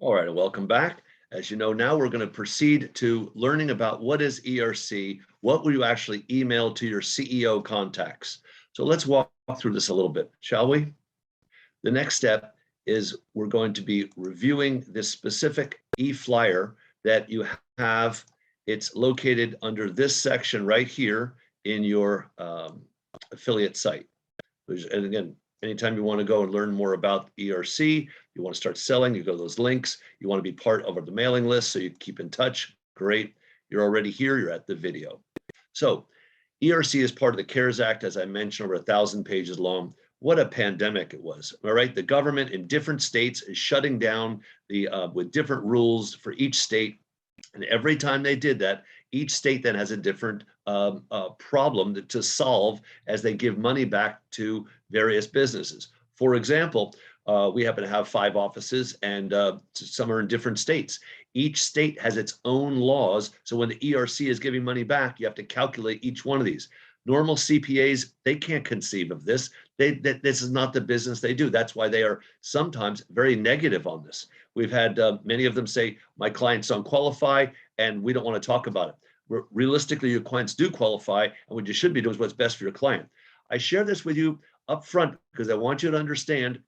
All right, welcome back. As you know, now we're going to proceed to learning about what is ERC, what will you actually email to your CEO contacts. So let's walk through this a little bit, shall we? The next step is we're going to be reviewing this specific e-flyer that you have. It's located under this section right here in your affiliate site. And again, anytime you want to go and learn more about ERC, you want to start selling, you go to those links. You want to be part of the mailing list so you keep in touch. Great. You're already here. You're at the video. So ERC is part of the CARES Act, as I mentioned, over 1,000 pages long. What a pandemic it was. All right. The government in different states is shutting down with different rules for each state. And every time they did that, each state then has a different problem to solve as they give money back to various businesses. For example, we happen to have 5 offices, and some are in different states. Each state has its own laws. So when the ERC is giving money back, you have to calculate each one of these. Normal CPAs, they can't conceive of this. This is not the business they do. That's why they are sometimes very negative on this. We've had many of them say, my clients don't qualify and we don't want to talk about it. Realistically, your clients do qualify, and what you should be doing is what's best for your client. I share this with you up front because I want you to understand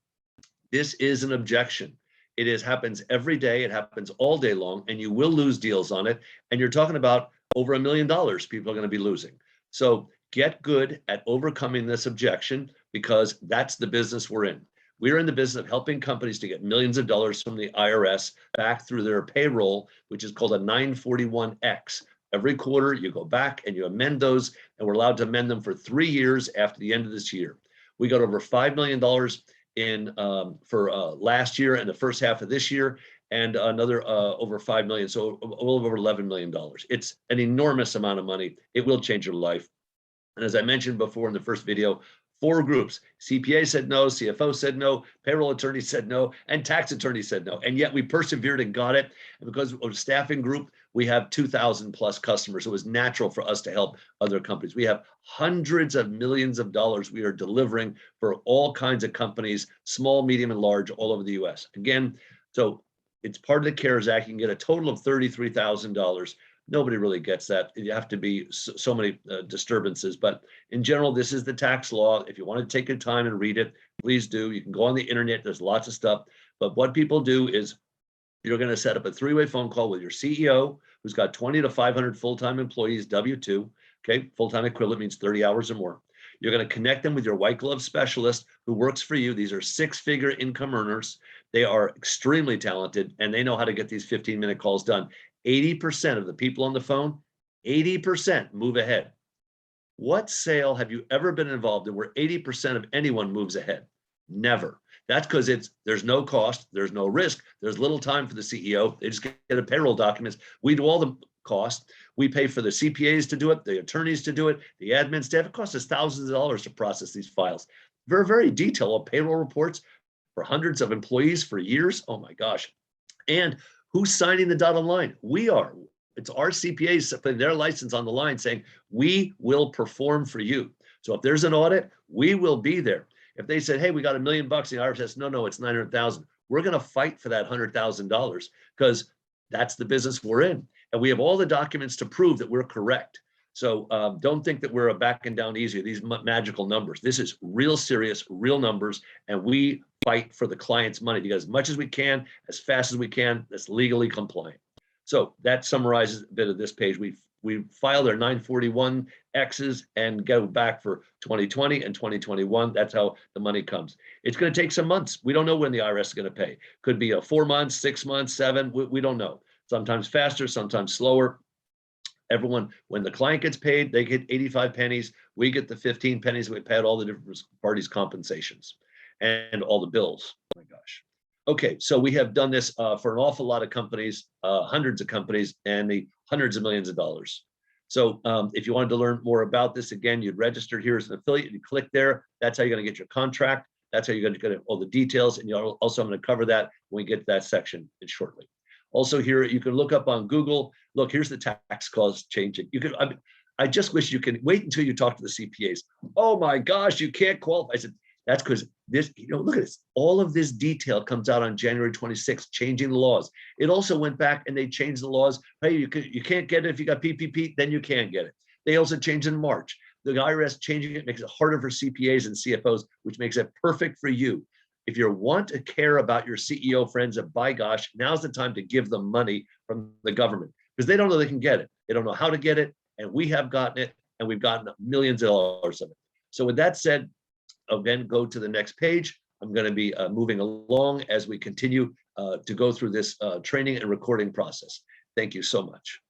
this is an objection. It happens every day. It happens all day long, and you will lose deals on it. And you're talking about over $1 million people are going to be losing. So get good at overcoming this objection, because that's the business we're in. We're in the business of helping companies to get millions of dollars from the IRS back through their payroll, which is called a 941X. Every quarter, you go back and you amend those, and we're allowed to amend them for 3 years after the end of this year. We got over $5 million for last year and the first half of this year, and another over 5 million, so a little over $11 million. It's an enormous amount of money. It will change your life. And as I mentioned before in the first video, 4 groups. CPA said no, CFO said no, payroll attorney said no, and tax attorney said no. And yet we persevered and got it. And because of a staffing group, we have 2,000 plus customers. It was natural for us to help other companies. We have hundreds of millions of dollars we are delivering for all kinds of companies, small, medium, and large, all over the US. Again, so it's part of the CARES Act. You can get a total of $33,000. Nobody really gets that. You have to be so many disturbances. But in general, this is the tax law. If you want to take your time and read it, please do. You can go on the internet. There's lots of stuff. But what people do is you're going to set up a 3-way phone call with your CEO, who's got 20 to 500 full-time employees, W-2. Okay, full-time equivalent means 30 hours or more. You're going to connect them with your white glove specialist who works for you. These are 6-figure income earners. They are extremely talented, and they know how to get these 15-minute calls done. 80% of the people on the phone, 80% move ahead. What sale have you ever been involved in where 80% of anyone moves ahead? Never. That's because there's no cost, there's no risk, there's little time for the CEO. They just get a payroll documents. We do all the cost. We pay for the CPAs to do it, the attorneys to do it, the admin staff. It costs us thousands of dollars to process these files. Very, very detailed payroll reports for hundreds of employees for years. Oh my gosh. And who's signing the dotted line? We are. It's our CPAs putting their license on the line saying, we will perform for you. So if there's an audit, we will be there. If they said, hey, we got $1 million, the IRS says, no, it's 900,000. We're going to fight for that $100,000 because that's the business we're in. And we have all the documents to prove that we're correct. So don't think that we're backing down easy, these magical numbers. This is real serious, real numbers, and we fight for the client's money to get as much as we can, as fast as we can, that's legally compliant. So that summarizes a bit of this page. We filed our 941 X's and go back for 2020 and 2021. That's how the money comes. It's going to take some months. We don't know when the IRS is going to pay. Could be 4 months, 6 months, 7. We don't know. Sometimes faster, sometimes slower. Everyone, when the client gets paid, they get 85 pennies. We get the 15 pennies. We pay out all the different parties' compensations and all the bills. Oh my gosh. Okay, so we have done this for an awful lot of companies, hundreds of companies, and the hundreds of millions of dollars. So if you wanted to learn more about this, again, you'd register here as an affiliate. You click there. That's how you're going to get your contract. That's how you're going to get all the details. And you're also, I'm going to cover that when we get to that section shortly. Also here, you can look up on Google. Look, here's the tax clause changing. You can. I just wish you can wait until you talk to the CPAs. Oh my gosh, you can't qualify. I said, That's because this, look at this. All of this detail comes out on January 26th, changing the laws. It also went back and they changed the laws. Hey, you can't get it if you got PPP, then you can get it. They also changed in March. The IRS changing it makes it harder for CPAs and CFOs, which makes it perfect for you. If you want to care about your CEO friends, and by gosh, now's the time to give them money from the government because they don't know they can get it. They don't know how to get it. And we have gotten it, and we've gotten millions of dollars of it. So with that said, again, go to the next page. I'm going to be moving along as we continue to go through this training and recording process. Thank you so much.